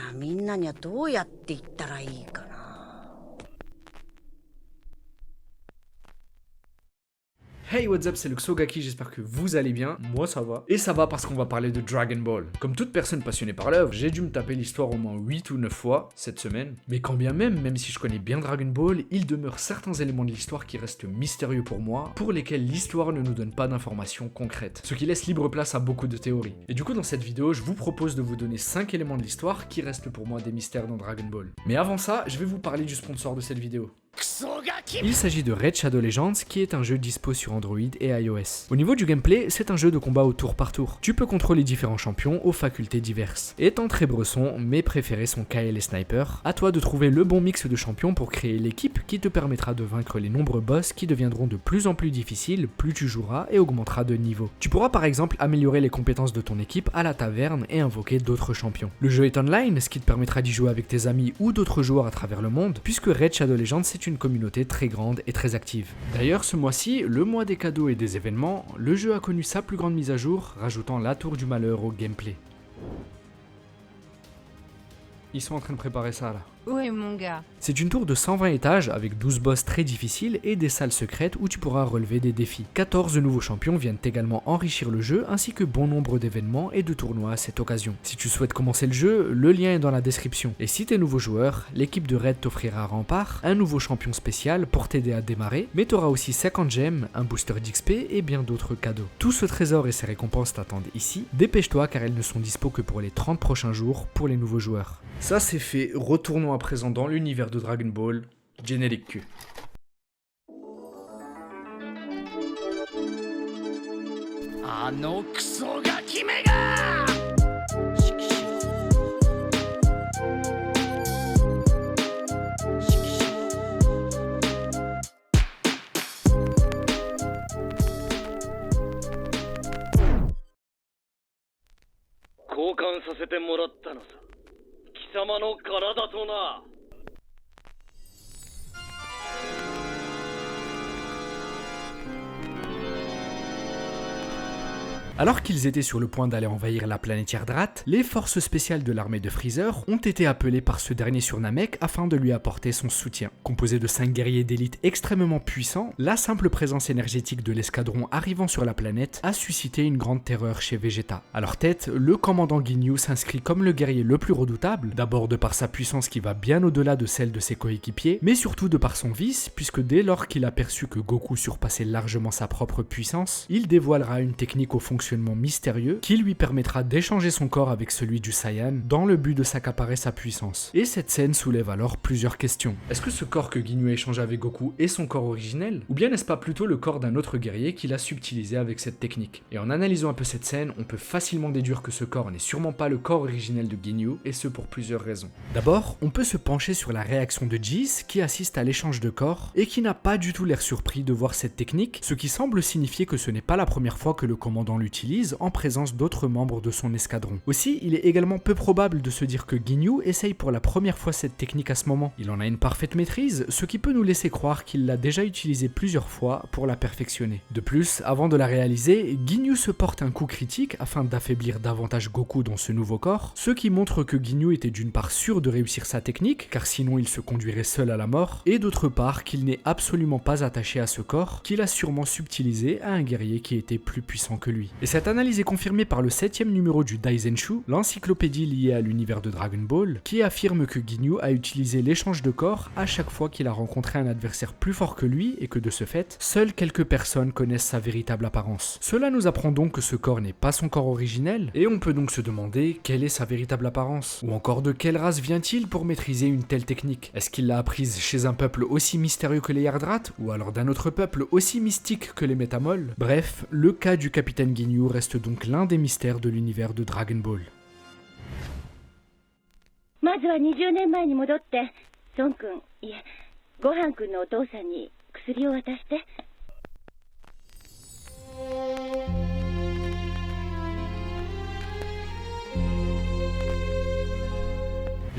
な、みんなにはどうやって言ったらいいかな。Hey, what's up, c'est le Xogaki, j'espère que vous allez bien, moi ça va. Et ça va parce qu'on va parler de Dragon Ball. Comme toute personne passionnée par l'œuvre, j'ai dû me taper l'histoire au moins 8 ou 9 fois cette semaine. Mais quand bien même si je connais bien Dragon Ball, il demeure certains éléments de l'histoire qui restent mystérieux pour moi, pour lesquels l'histoire ne nous donne pas d'informations concrètes. Ce qui laisse libre place à beaucoup de théories. Et du coup dans cette vidéo, je vous propose de vous donner 5 éléments de l'histoire qui restent pour moi des mystères dans Dragon Ball. Mais avant ça, je vais vous parler du sponsor de cette vidéo. Il s'agit de Raid Shadow Legends qui est un jeu dispo sur Android et iOS. Au niveau du gameplay, c'est un jeu de combat au tour par tour. Tu peux contrôler différents champions aux facultés diverses. Étant très bresson, mes préférés sont Kael et Sniper. À toi de trouver le bon mix de champions pour créer l'équipe qui te permettra de vaincre les nombreux boss qui deviendront de plus en plus difficiles plus tu joueras et augmenteras de niveau. Tu pourras par exemple améliorer les compétences de ton équipe à la taverne et invoquer d'autres champions. Le jeu est online, ce qui te permettra d'y jouer avec tes amis ou d'autres joueurs à travers le monde, puisque Raid Shadow Legends c'est une communauté très grande et très active. D'ailleurs, ce mois-ci, le mois des cadeaux et des événements, le jeu a connu sa plus grande mise à jour, rajoutant la tour du malheur au gameplay. Ils sont en train de préparer ça là. Ouais mon gars. C'est une tour de 120 étages avec 12 boss très difficiles et des salles secrètes où tu pourras relever des défis. 14 nouveaux champions viennent également enrichir le jeu ainsi que bon nombre d'événements et de tournois à cette occasion. Si tu souhaites commencer le jeu, le lien est dans la description. Et si t'es nouveau joueur, l'équipe de Raid t'offrira à Rempart un nouveau champion spécial pour t'aider à démarrer, mais t'auras aussi 50 gemmes, un booster d'XP et bien d'autres cadeaux. Tout ce trésor et ses récompenses t'attendent ici. Dépêche-toi car elles ne sont dispo que pour les 30 prochains jours pour les nouveaux joueurs. Ça c'est fait, retournons à présent dans l'univers de Dragon Ball, générique Q. Alors qu'ils étaient sur le point d'aller envahir la planète Yardrat, les forces spéciales de l'armée de Freezer ont été appelées par ce dernier sur Namek afin de lui apporter son soutien. Composé de 5 guerriers d'élite extrêmement puissants, la simple présence énergétique de l'escadron arrivant sur la planète a suscité une grande terreur chez Vegeta. À leur tête, le commandant Ginyu s'inscrit comme le guerrier le plus redoutable, d'abord de par sa puissance qui va bien au-delà de celle de ses coéquipiers, mais surtout de par son vice, puisque dès lors qu'il a perçu que Goku surpassait largement sa propre puissance, il dévoilera une technique au fonctionnement mystérieux qui lui permettra d'échanger son corps avec celui du Saiyan dans le but de s'accaparer sa puissance. Et cette scène soulève alors plusieurs questions. Est-ce que ce corps que Ginyu a échangé avec Goku est son corps originel? Ou bien n'est-ce pas plutôt le corps d'un autre guerrier qu'il a subtilisé avec cette technique? Et en analysant un peu cette scène, on peut facilement déduire que ce corps n'est sûrement pas le corps originel de Ginyu, et ce pour plusieurs raisons. D'abord, on peut se pencher sur la réaction de Jis qui assiste à l'échange de corps et qui n'a pas du tout l'air surpris de voir cette technique, ce qui semble signifier que ce n'est pas la première fois que le commandant l'utilise en présence d'autres membres de son escadron. Aussi, il est également peu probable de se dire que Ginyu essaye pour la première fois cette technique à ce moment. Il en a une parfaite maîtrise, ce qui peut nous laisser croire qu'il l'a déjà utilisée plusieurs fois pour la perfectionner. De plus, avant de la réaliser, Ginyu se porte un coup critique afin d'affaiblir davantage Goku dans ce nouveau corps, ce qui montre que Ginyu était d'une part sûr de réussir sa technique, car sinon il se conduirait seul à la mort, et d'autre part qu'il n'est absolument pas attaché à ce corps, qu'il a sûrement subtilisé à un guerrier qui était plus puissant que lui. Et cette analyse est confirmée par le 7e numéro du Daizenshu, l'encyclopédie liée à l'univers de Dragon Ball, qui affirme que Ginyu a utilisé l'échange de corps à chaque fois qu'il a rencontré un adversaire plus fort que lui et que de ce fait, seules quelques personnes connaissent sa véritable apparence. Cela nous apprend donc que ce corps n'est pas son corps originel, et on peut donc se demander quelle est sa véritable apparence, ou encore de quelle race vient-il pour maîtriser une telle technique. Est-ce qu'il l'a apprise chez un peuple aussi mystérieux que les Yardrat, ou alors d'un autre peuple aussi mystique que les Métamols? Bref, le cas du capitaine Ginyu reste donc l'un des mystères de l'univers de Dragon Ball. まずは20年前に戻って孫君いえごはん君のお父さんに薬を渡して。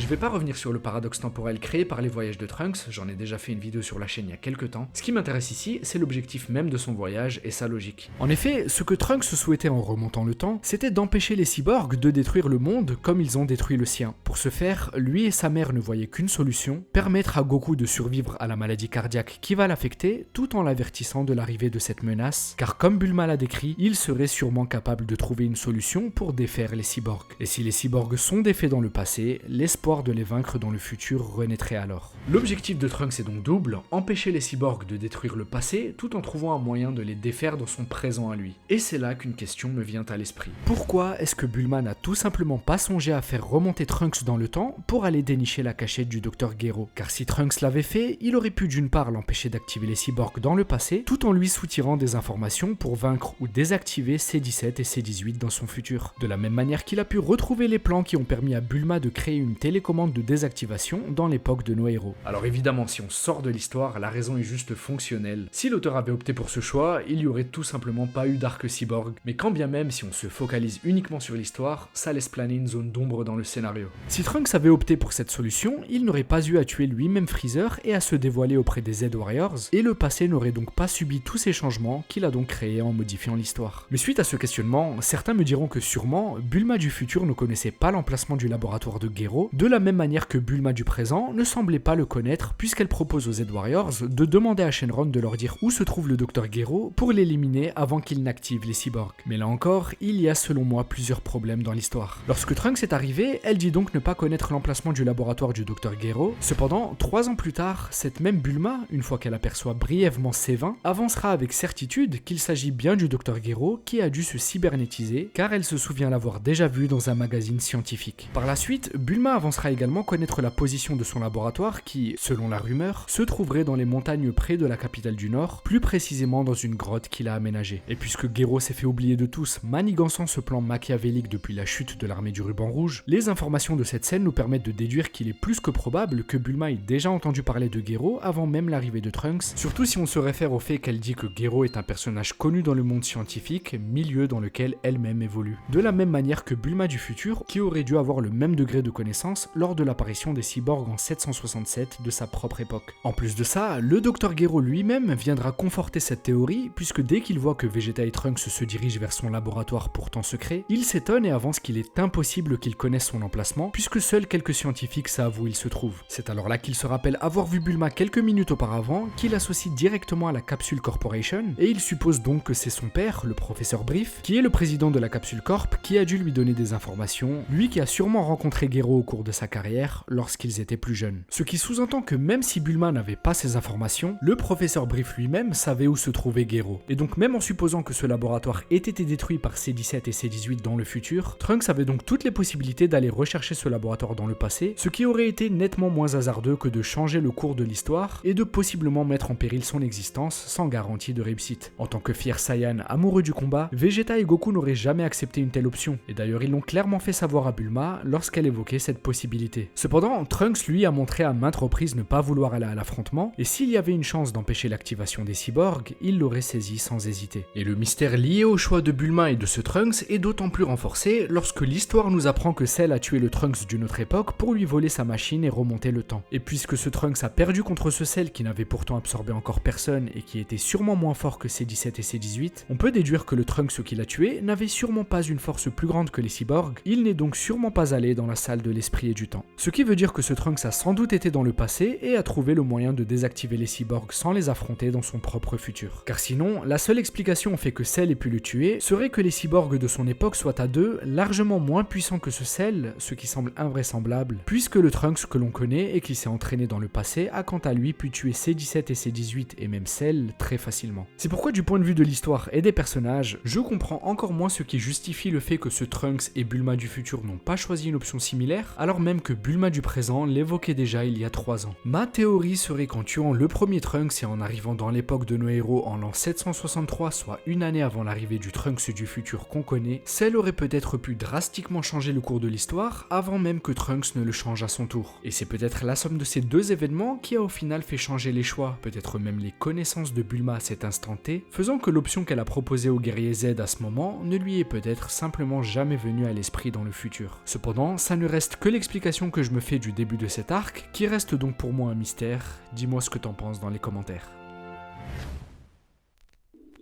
Je vais pas revenir sur le paradoxe temporel créé par les voyages de Trunks, j'en ai déjà fait une vidéo sur la chaîne il y a quelques temps. Ce qui m'intéresse ici, c'est l'objectif même de son voyage et sa logique. En effet, ce que Trunks souhaitait en remontant le temps, c'était d'empêcher les cyborgs de détruire le monde comme ils ont détruit le sien. Pour ce faire, lui et sa mère ne voyaient qu'une solution, permettre à Goku de survivre à la maladie cardiaque qui va l'affecter, tout en l'avertissant de l'arrivée de cette menace, car comme Bulma l'a décrit, il serait sûrement capable de trouver une solution pour défaire les cyborgs. Et si les cyborgs sont défaits dans le passé, l'espoir de les vaincre dans le futur renaîtrait alors. L'objectif de Trunks est donc double, empêcher les cyborgs de détruire le passé, tout en trouvant un moyen de les défaire dans son présent à lui. Et c'est là qu'une question me vient à l'esprit. Pourquoi est-ce que Bulma n'a tout simplement pas songé à faire remonter Trunks dans le temps pour aller dénicher la cachette du Dr Gero? Car si Trunks l'avait fait, il aurait pu d'une part l'empêcher d'activer les cyborgs dans le passé, tout en lui soutirant des informations pour vaincre ou désactiver C-17 et C-18 dans son futur. De la même manière qu'il a pu retrouver les plans qui ont permis à Bulma de créer une télécommande de désactivation dans l'époque de nos héros. Alors évidemment, si on sort de l'histoire, la raison est juste fonctionnelle. Si l'auteur avait opté pour ce choix, il y aurait tout simplement pas eu d'arc cyborg, mais quand bien même si on se focalise uniquement sur l'histoire, ça laisse planer une zone d'ombre dans le scénario. Si Trunks avait opté pour cette solution, il n'aurait pas eu à tuer lui-même Freezer et à se dévoiler auprès des Z-Warriors, et le passé n'aurait donc pas subi tous ces changements qu'il a donc créés en modifiant l'histoire. Mais suite à ce questionnement, certains me diront que sûrement, Bulma du futur ne connaissait pas l'emplacement du laboratoire de Gero, de la même manière que Bulma du présent ne semblait pas le connaître puisqu'elle propose aux Z-Warriors de demander à Shenron de leur dire où se trouve le Dr Gero pour l'éliminer avant qu'il n'active les cyborgs. Mais là encore, il y a selon moi plusieurs problèmes dans l'histoire. Lorsque Trunks est arrivé, elle dit donc ne pas connaître l'emplacement du laboratoire du Dr Gero. Cependant, 3 ans plus tard, cette même Bulma, une fois qu'elle aperçoit brièvement C20, avancera avec certitude qu'il s'agit bien du Dr Gero qui a dû se cybernétiser car elle se souvient l'avoir déjà vu dans un magazine scientifique. Par la suite, Bulma avancera également connaître la position de son laboratoire qui, selon la rumeur, se trouverait dans les montagnes près de la capitale du Nord, plus précisément dans une grotte qu'il a aménagée. Et puisque Gero s'est fait oublier de tous, manigançant ce plan machiavélique depuis la chute de l'armée du ruban rouge, les informations de cette scène nous permettent de déduire qu'il est plus que probable que Bulma ait déjà entendu parler de Gero avant même l'arrivée de Trunks, surtout si on se réfère au fait qu'elle dit que Gero est un personnage connu dans le monde scientifique, milieu dans lequel elle-même évolue. De la même manière que Bulma du futur, qui aurait dû avoir le même degré de connaissance lors de l'apparition des cyborgs en 767 de sa propre époque. En plus de ça, le Dr Gero lui-même viendra conforter cette théorie, puisque dès qu'il voit que Vegeta et Trunks se dirigent vers son laboratoire pourtant secret, il s'étonne et avance qu'il est impossible qu'il connaisse son emplacement, puisque seuls quelques scientifiques savent où il se trouve. C'est alors là qu'il se rappelle avoir vu Bulma quelques minutes auparavant, qu'il associe directement à la Capsule Corporation, et il suppose donc que c'est son père, le professeur Brief, qui est le président de la Capsule Corp, qui a dû lui donner des informations, lui qui a sûrement rencontré Gero au cours de sa carrière, lorsqu'ils étaient plus jeunes. Ce qui sous-entend que même si Bulma n'avait pas ces informations, le professeur Brief lui-même savait où se trouvait Gero. Et donc même en supposant que ce laboratoire ait été détruit par C-17 et C-18 dans le futur, Trunks avait donc toutes les possibilités d'aller rechercher ce laboratoire dans le passé, ce qui aurait été nettement moins hasardeux que de changer le cours de l'histoire et de possiblement mettre en péril son existence sans garantie de réussite. En tant que fier Saiyan amoureux du combat, Vegeta et Goku n'auraient jamais accepté une telle option, et d'ailleurs ils l'ont clairement fait savoir à Bulma lorsqu'elle évoquait cette possibilité. Cependant, Trunks lui a montré à maintes reprises ne pas vouloir aller à l'affrontement, et s'il y avait une chance d'empêcher l'activation des cyborgs, il l'aurait saisi sans hésiter. Et le mystère lié au choix de Bulma et de ce Trunks est d'autant plus renforcé lorsque l'histoire nous apprend que Cell a tué le Trunks d'une autre époque pour lui voler sa machine et remonter le temps. Et puisque ce Trunks a perdu contre ce Cell qui n'avait pourtant absorbé encore personne et qui était sûrement moins fort que C-17 et C-18, on peut déduire que le Trunks qui l'a tué n'avait sûrement pas une force plus grande que les cyborgs, il n'est donc sûrement pas allé dans la salle de l'esprit et du temps. Ce qui veut dire que ce Trunks a sans doute été dans le passé et a trouvé le moyen de désactiver les cyborgs sans les affronter dans son propre futur. Car sinon, la seule explication au fait que Cell ait pu le tuer serait que les cyborgs de son époque soient à deux largement moins puissants que ce Cell, ce qui semble invraisemblable, puisque le Trunks que l'on connaît et qui s'est entraîné dans le passé a quant à lui pu tuer C-17 et C-18 et même Cell très facilement. C'est pourquoi du point de vue de l'histoire et des personnages, je comprends encore moins ce qui justifie le fait que ce Trunks et Bulma du futur n'ont pas choisi une option similaire, alors même que Bulma du présent l'évoquait déjà il y a 3 ans. Ma théorie serait qu'en tuant le premier Trunks et en arrivant dans l'époque de nos héros en l'an 763, soit une année avant l'arrivée du Trunks du futur qu'on connaît, Cell aurait peut-être pu drastiquement changer le cours de l'histoire avant même que Trunks ne le change à son tour. Et c'est peut-être la somme de ces deux événements qui a au final fait changer les choix, peut-être même les connaissances de Bulma à cet instant T, faisant que l'option qu'elle a proposée au guerrier Z à ce moment ne lui est peut-être simplement jamais venue à l'esprit dans le futur. Cependant, ça ne reste que l'explication l'explication que je me fais du début de cet arc, qui reste donc pour moi un mystère. Dis-moi ce que t'en penses dans les commentaires.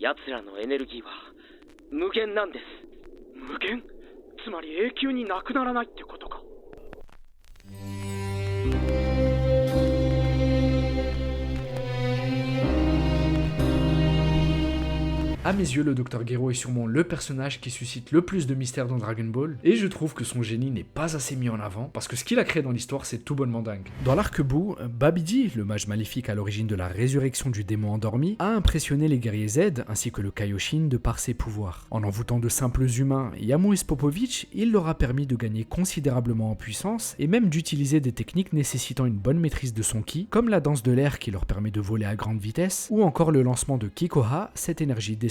奴らのエネルギーは無限なんです。無限？つまり永久になくならないってことか。À mes yeux, le Dr Gero est sûrement le personnage qui suscite le plus de mystères dans Dragon Ball, et je trouve que son génie n'est pas assez mis en avant, parce que ce qu'il a créé dans l'histoire, c'est tout bonnement dingue. Dans l'arc Buu, Babidi, le mage maléfique à l'origine de la résurrection du démon endormi, a impressionné les guerriers Z, ainsi que le Kaioshin, de par ses pouvoirs. En envoûtant de simples humains Yamu et Popovich, il leur a permis de gagner considérablement en puissance, et même d'utiliser des techniques nécessitant une bonne maîtrise de son ki, comme la danse de l'air qui leur permet de voler à grande vitesse, ou encore le lancement de Kikoha, cette énergie destructrice.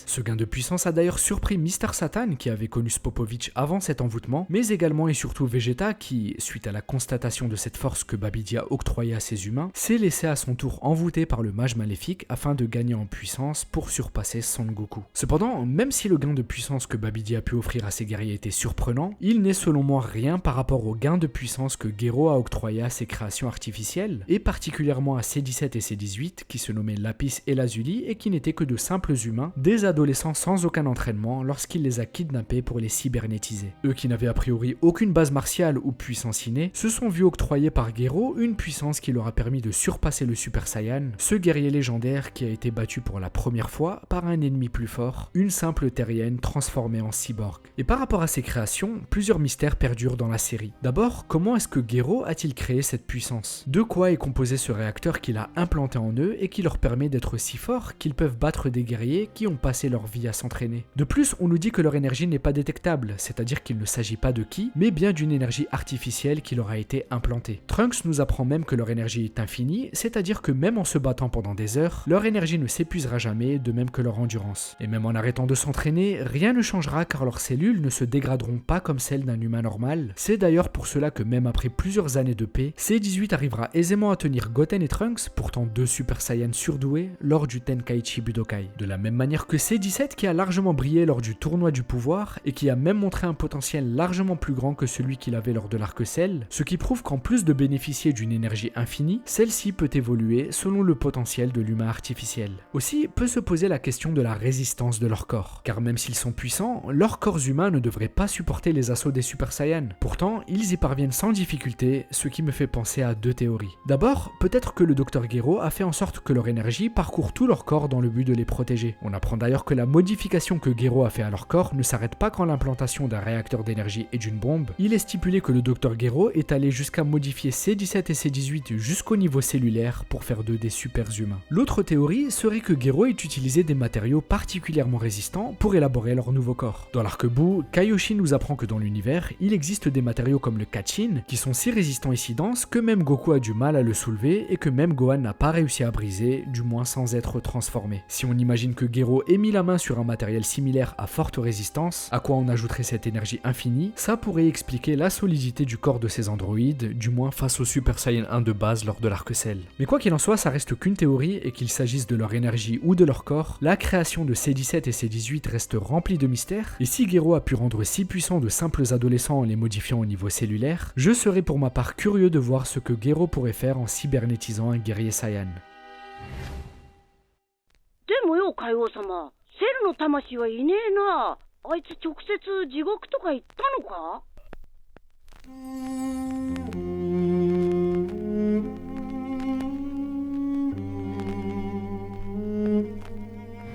Ce gain de puissance a d'ailleurs surpris Mr Satan qui avait connu Popovich avant cet envoûtement, mais également et surtout Vegeta qui, suite à la constatation de cette force que Babidi a octroyée à ses humains, s'est laissé à son tour envoûter par le mage maléfique afin de gagner en puissance pour surpasser Son Goku. Cependant, même si le gain de puissance que Babidi a pu offrir à ses guerriers était surprenant, il n'est selon moi rien par rapport au gain de puissance que Gero a octroyé à ses créations artificielles, et particulièrement à C17 et C18 qui se nommaient Lapis et Lazuli et qui n'étaient que de simples humains, des adolescents sans aucun entraînement lorsqu'il les a kidnappés pour les cybernétiser. Eux qui n'avaient a priori aucune base martiale ou puissance innée, se sont vus octroyer par Gero une puissance qui leur a permis de surpasser le Super Saiyan, ce guerrier légendaire qui a été battu pour la première fois par un ennemi plus fort, une simple terrienne transformée en cyborg. Et par rapport à ces créations, plusieurs mystères perdurent dans la série. D'abord, comment est-ce que Gero a-t-il créé cette puissance? De quoi est composé ce réacteur qu'il a implanté en eux et qui leur permet d'être si forts qu'ils peuvent battre des guerriers qui ont passé leur vie à s'entraîner? De plus, on nous dit que leur énergie n'est pas détectable, c'est-à-dire qu'il ne s'agit pas de ki, mais bien d'une énergie artificielle qui leur a été implantée. Trunks nous apprend même que leur énergie est infinie, c'est-à-dire que même en se battant pendant des heures, leur énergie ne s'épuisera jamais, de même que leur endurance. Et même en arrêtant de s'entraîner, rien ne changera car leurs cellules ne se dégraderont pas comme celles d'un humain normal. C'est d'ailleurs pour cela que même après plusieurs années de paix, C18 arrivera aisément à tenir Goten et Trunks, pourtant deux Super Saiyans surdoués, lors du Tenkaichi Budokai. De la même manière que C17 qui a largement brillé lors du tournoi du pouvoir et qui a même montré un potentiel largement plus grand que celui qu'il avait lors de l'arc Cell, ce qui prouve qu'en plus de bénéficier d'une énergie infinie, celle-ci peut évoluer selon le potentiel de l'humain artificiel. Aussi peut se poser la question de la résistance de leur corps, car même s'ils sont puissants, leurs corps humains ne devraient pas supporter les assauts des Super Saiyans. Pourtant, ils y parviennent sans difficulté, ce qui me fait penser à deux théories. D'abord, peut-être que le Dr Gero a fait en sorte que leur énergie parcourt tout leur corps dans le but de les protéger. On apprend d'ailleurs que la modification que Gero a fait à leur corps ne s'arrête pas qu'en l'implantation d'un réacteur d'énergie et d'une bombe. Il est stipulé que le Dr Gero est allé jusqu'à modifier C17 et C18 jusqu'au niveau cellulaire pour faire d'eux des super humains. L'autre théorie serait que Gero ait utilisé des matériaux particulièrement résistants pour élaborer leur nouveau corps. Dans l'arc Buu, Kaioshin nous apprend que dans l'univers, il existe des matériaux comme le Kachin qui sont si résistants et si denses que même Goku a du mal à le soulever et que même Gohan n'a pas réussi à briser, du moins sans être transformé. Si on imagine que Gero ait mis la main sur un matériel similaire à forte résistance, à quoi on ajouterait cette énergie infinie, ça pourrait expliquer la solidité du corps de ces androïdes, du moins face au Super Saiyan 1 de base lors de l'arc Cell. Mais quoi qu'il en soit, ça reste qu'une théorie et qu'il s'agisse de leur énergie ou de leur corps, la création de C17 et C18 reste remplie de mystères, et si Gero a pu rendre si puissants de simples adolescents en les modifiant au niveau cellulaire, je serais pour ma part curieux de voir ce que Gero pourrait faire en cybernétisant un guerrier Saiyan. でもよ、海王様、セルの魂はいねえな。あいつ直接地獄とか行ったのか？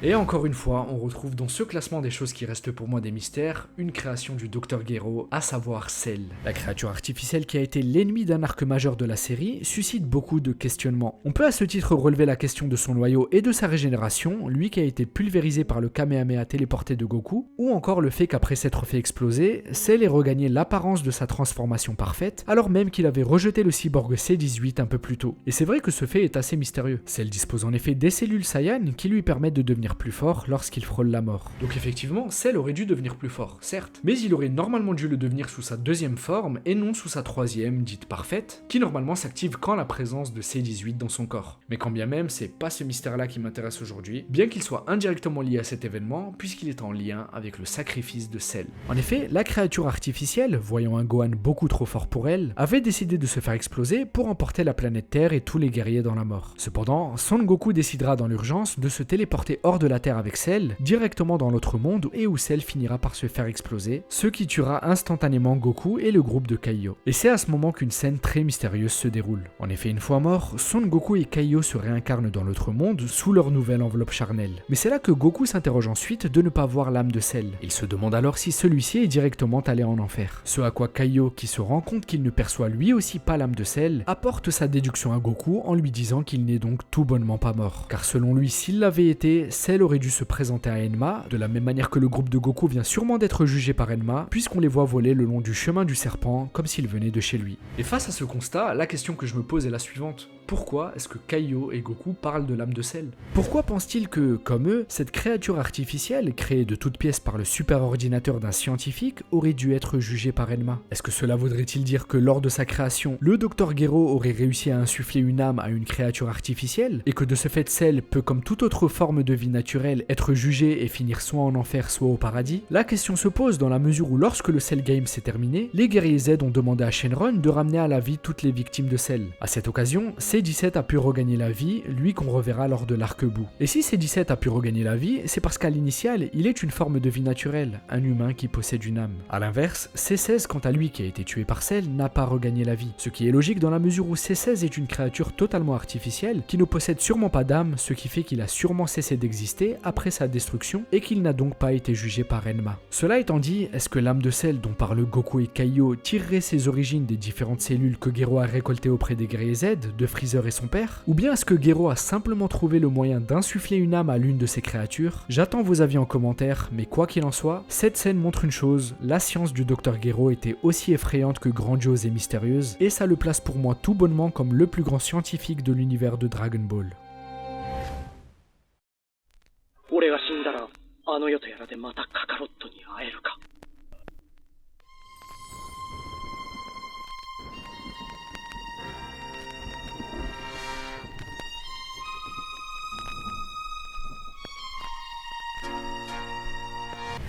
Et encore une fois, on retrouve dans ce classement des choses qui restent pour moi des mystères, une création du Dr Gero, à savoir Cell. La créature artificielle qui a été l'ennemi d'un arc majeur de la série suscite beaucoup de questionnements. On peut à ce titre relever la question de son noyau et de sa régénération, lui qui a été pulvérisé par le Kamehameha téléporté de Goku, ou encore le fait qu'après s'être fait exploser, Cell ait regagné l'apparence de sa transformation parfaite, alors même qu'il avait rejeté le cyborg C18 un peu plus tôt. Et c'est vrai que ce fait est assez mystérieux. Cell dispose en effet des cellules Saiyan qui lui permettent de devenir devenir plus fort lorsqu'il frôle la mort. Donc effectivement, Cell aurait dû devenir plus fort, certes, mais il aurait normalement dû le devenir sous sa deuxième forme et non sous sa troisième, dite parfaite, qui normalement s'active quand la présence de C18 dans son corps. Mais quand bien même, c'est pas ce mystère-là qui m'intéresse aujourd'hui, bien qu'il soit indirectement lié à cet événement, puisqu'il est en lien avec le sacrifice de Cell. En effet, la créature artificielle, voyant un Gohan beaucoup trop fort pour elle, avait décidé de se faire exploser pour emporter la planète Terre et tous les guerriers dans la mort. Cependant, Son Goku décidera dans l'urgence de se téléporter hors de la Terre avec Cell, directement dans l'autre monde et où Cell finira par se faire exploser, ce qui tuera instantanément Goku et le groupe de Kaiô. Et c'est à ce moment qu'une scène très mystérieuse se déroule. En effet, une fois mort, Son Goku et Kaiô se réincarnent dans l'autre monde sous leur nouvelle enveloppe charnelle. Mais c'est là que Goku s'interroge ensuite de ne pas voir l'âme de Cell. Il se demande alors si celui-ci est directement allé en enfer. Ce à quoi Kaiô, qui se rend compte qu'il ne perçoit lui aussi pas l'âme de Cell, apporte sa déduction à Goku en lui disant qu'il n'est donc tout bonnement pas mort. Car selon lui, s'il l'avait été, Cell aurait dû se présenter à Enma, de la même manière que le groupe de Goku vient sûrement d'être jugé par Enma, puisqu'on les voit voler le long du chemin du serpent comme s'ils venaient de chez lui. Et face à ce constat, la question que je me pose est la suivante. Pourquoi est-ce que Kaiô et Goku parlent de l'âme de Cell? Pourquoi pense-t-il que, comme eux, cette créature artificielle, créée de toutes pièces par le super-ordinateur d'un scientifique, aurait dû être jugée par Enma? Est-ce que cela voudrait-il dire que lors de sa création, le Dr Gero aurait réussi à insuffler une âme à une créature artificielle, et que de ce fait Cell peut, comme toute autre forme de vie naturelle, être jugé et finir soit en enfer soit au paradis? La question se pose dans la mesure où lorsque le Cell Game s'est terminé, les guerriers Z ont demandé à Shenron de ramener à la vie toutes les victimes de Cell. À cette occasion, C17 a pu regagner la vie, lui qu'on reverra lors de l'arc-bout. Et si C17 a pu regagner la vie, c'est parce qu'à l'initiale, il est une forme de vie naturelle, un humain qui possède une âme. A l'inverse, C16 quant à lui qui a été tué par Cell n'a pas regagné la vie, ce qui est logique dans la mesure où C16 est une créature totalement artificielle qui ne possède sûrement pas d'âme, ce qui fait qu'il a sûrement cessé d'exister après sa destruction et qu'il n'a donc pas été jugé par Enma. Cela étant dit, est-ce que l'âme de Cell dont parlent Goku et Kaiô tirerait ses origines des différentes cellules que Gero a récoltées auprès des guerriers Z, de Freezer et son père? Ou bien est-ce que Gero a simplement trouvé le moyen d'insuffler une âme à l'une de ces créatures? J'attends vos avis en commentaire, mais quoi qu'il en soit, cette scène montre une chose, la science du Dr Gero était aussi effrayante que grandiose et mystérieuse, et ça le place pour moi tout bonnement comme le plus grand scientifique de l'univers de Dragon Ball. 俺が死んだらあの世とやらでまたカカロットに会えるか。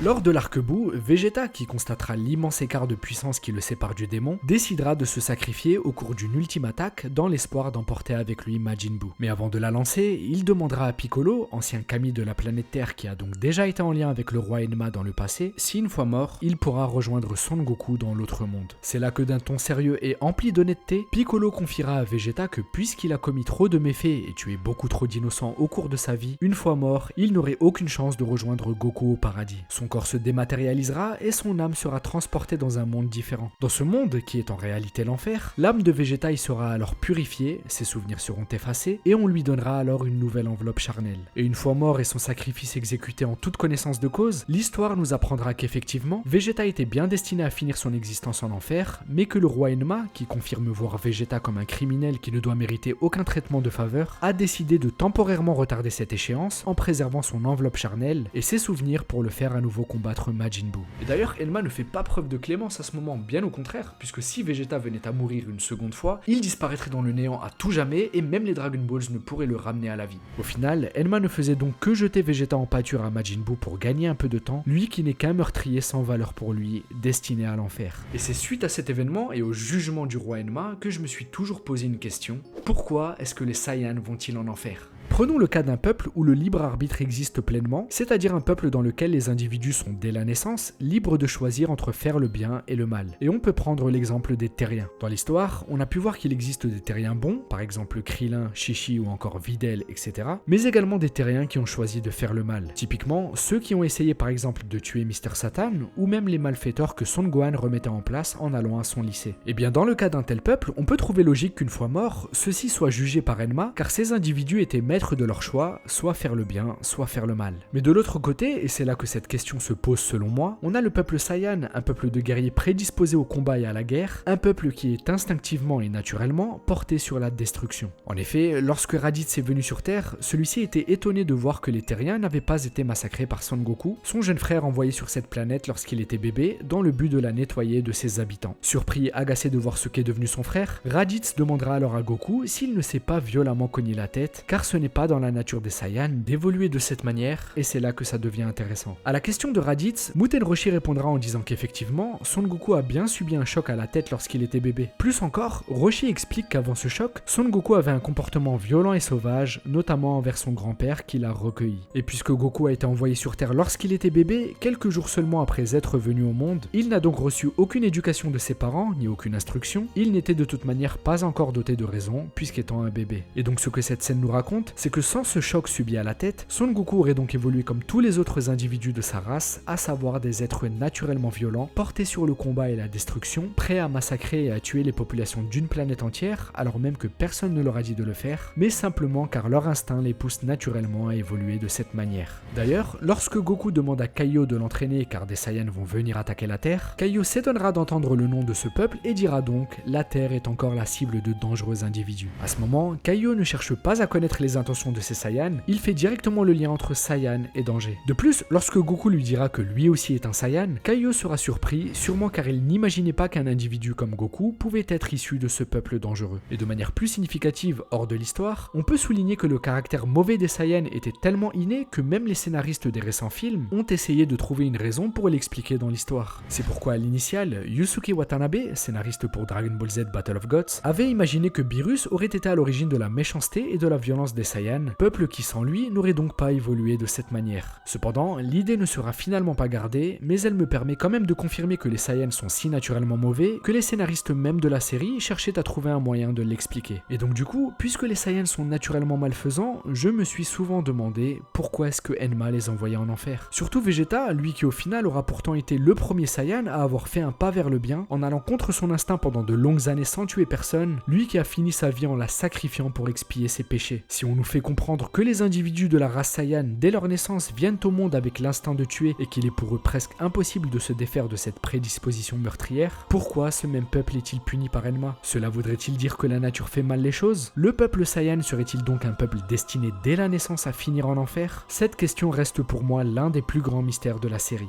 Lors de l'arc-bout, Vegeta, qui constatera l'immense écart de puissance qui le sépare du démon, décidera de se sacrifier au cours d'une ultime attaque dans l'espoir d'emporter avec lui Majin Buu. Mais avant de la lancer, il demandera à Piccolo, ancien kami de la planète Terre qui a donc déjà été en lien avec le roi Enma dans le passé, si une fois mort, il pourra rejoindre Son Goku dans l'autre monde. C'est là que d'un ton sérieux et empli d'honnêteté, Piccolo confiera à Vegeta que puisqu'il a commis trop de méfaits et tué beaucoup trop d'innocents au cours de sa vie, une fois mort, il n'aurait aucune chance de rejoindre Goku au paradis. Son corps se dématérialisera et son âme sera transportée dans un monde différent. Dans ce monde, qui est en réalité l'enfer, l'âme de Vegeta y sera alors purifiée, ses souvenirs seront effacés et on lui donnera alors une nouvelle enveloppe charnelle. Et une fois mort et son sacrifice exécuté en toute connaissance de cause, l'histoire nous apprendra qu'effectivement, Vegeta était bien destiné à finir son existence en enfer, mais que le roi Enma, qui confirme voir Vegeta comme un criminel qui ne doit mériter aucun traitement de faveur, a décidé de temporairement retarder cette échéance en préservant son enveloppe charnelle et ses souvenirs pour le faire à nouveau combattre Majin Buu. Et d'ailleurs, Enma ne fait pas preuve de clémence à ce moment, bien au contraire, puisque si Vegeta venait à mourir une seconde fois, il disparaîtrait dans le néant à tout jamais et même les Dragon Balls ne pourraient le ramener à la vie. Au final, Enma ne faisait donc que jeter Vegeta en pâture à Majin Buu pour gagner un peu de temps, lui qui n'est qu'un meurtrier sans valeur pour lui, destiné à l'enfer. Et c'est suite à cet événement et au jugement du roi Enma que je me suis toujours posé une question: pourquoi est-ce que les Saiyans vont-ils en enfer ? Prenons le cas d'un peuple où le libre arbitre existe pleinement, c'est-à-dire un peuple dans lequel les individus sont dès la naissance libres de choisir entre faire le bien et le mal. Et on peut prendre l'exemple des terriens. Dans l'histoire, on a pu voir qu'il existe des terriens bons, par exemple Krillin, Chichi ou encore Videl, etc. Mais également des terriens qui ont choisi de faire le mal. Typiquement, ceux qui ont essayé par exemple de tuer Mr Satan, ou même les malfaiteurs que Son Gohan remettait en place en allant à son lycée. Et bien dans le cas d'un tel peuple, on peut trouver logique qu'une fois mort, ceux-ci soient jugés par Enma, car ces individus étaient maîtres être de leur choix, soit faire le bien, soit faire le mal. Mais de l'autre côté, et c'est là que cette question se pose selon moi, on a le peuple Saiyan, un peuple de guerriers prédisposés au combat et à la guerre, un peuple qui est instinctivement et naturellement porté sur la destruction. En effet, lorsque Raditz est venu sur Terre, celui-ci était étonné de voir que les Terriens n'avaient pas été massacrés par Son Goku, son jeune frère envoyé sur cette planète lorsqu'il était bébé, dans le but de la nettoyer de ses habitants. Surpris et agacé de voir ce qu'est devenu son frère, Raditz demandera alors à Goku s'il ne s'est pas violemment cogné la tête, car ce n'est pas dans la nature des Saiyans d'évoluer de cette manière, et c'est là que ça devient intéressant. À la question de Raditz, Muten Roshi répondra en disant qu'effectivement, Son Goku a bien subi un choc à la tête lorsqu'il était bébé. Plus encore, Roshi explique qu'avant ce choc, Son Goku avait un comportement violent et sauvage, notamment envers son grand-père qui l'a recueilli. Et puisque Goku a été envoyé sur Terre lorsqu'il était bébé, quelques jours seulement après être venu au monde, il n'a donc reçu aucune éducation de ses parents, ni aucune instruction, il n'était de toute manière pas encore doté de raison, puisqu'étant un bébé. Et donc ce que cette scène nous raconte, c'est que sans ce choc subi à la tête, Son Goku aurait donc évolué comme tous les autres individus de sa race, à savoir des êtres naturellement violents, portés sur le combat et la destruction, prêts à massacrer et à tuer les populations d'une planète entière, alors même que personne ne leur a dit de le faire, mais simplement car leur instinct les pousse naturellement à évoluer de cette manière. D'ailleurs, lorsque Goku demande à Kaio de l'entraîner car des Saiyans vont venir attaquer la Terre, Kaio s'étonnera d'entendre le nom de ce peuple et dira donc « La Terre est encore la cible de dangereux individus ». À ce moment, Kaio ne cherche pas à connaître les intentions de ces Saiyans, il fait directement le lien entre Saiyan et danger. De plus, lorsque Goku lui dira que lui aussi est un Saiyan, Kaio sera surpris, sûrement car il n'imaginait pas qu'un individu comme Goku pouvait être issu de ce peuple dangereux. Et de manière plus significative hors de l'histoire, on peut souligner que le caractère mauvais des Saiyans était tellement inné que même les scénaristes des récents films ont essayé de trouver une raison pour l'expliquer dans l'histoire. C'est pourquoi à l'initiale, Yusuke Watanabe, scénariste pour Dragon Ball Z Battle of Gods, avait imaginé que Beerus aurait été à l'origine de la méchanceté et de la violence des Saiyans, peuple qui sans lui n'aurait donc pas évolué de cette manière. Cependant, l'idée ne sera finalement pas gardée, mais elle me permet quand même de confirmer que les Saiyans sont si naturellement mauvais que les scénaristes même de la série cherchaient à trouver un moyen de l'expliquer. Et donc du coup, puisque les Saiyans sont naturellement malfaisants, je me suis souvent demandé pourquoi est-ce que Enma les envoyait en enfer. Surtout Vegeta, lui qui au final aura pourtant été le premier Saiyan à avoir fait un pas vers le bien, en allant contre son instinct pendant de longues années sans tuer personne, lui qui a fini sa vie en la sacrifiant pour expier ses péchés. Si on nous fait comprendre que les individus de la race Saiyan, dès leur naissance, viennent au monde avec l'instinct de tuer et qu'il est pour eux presque impossible de se défaire de cette prédisposition meurtrière, pourquoi ce même peuple est-il puni par Enma? Cela voudrait-il dire que la nature fait mal les choses? Le peuple Saiyan serait-il donc un peuple destiné dès la naissance à finir en enfer? Cette question reste pour moi l'un des plus grands mystères de la série.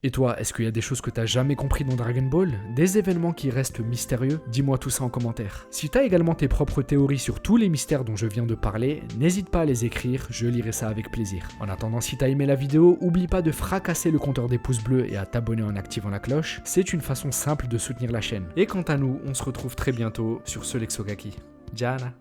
Et toi, est-ce qu'il y a des choses que t'as jamais compris dans Dragon Ball? Des événements qui restent mystérieux? Dis-moi tout ça en commentaire. Si t'as également tes propres théories sur tous les mystères dont je viens de parler, n'hésite pas à les écrire, je lirai ça avec plaisir. En attendant, si t'as aimé la vidéo, oublie pas de fracasser le compteur des pouces bleus et à t'abonner en activant la cloche, c'est une façon simple de soutenir la chaîne. Et quant à nous, on se retrouve très bientôt sur ce Lexogaki. Jana.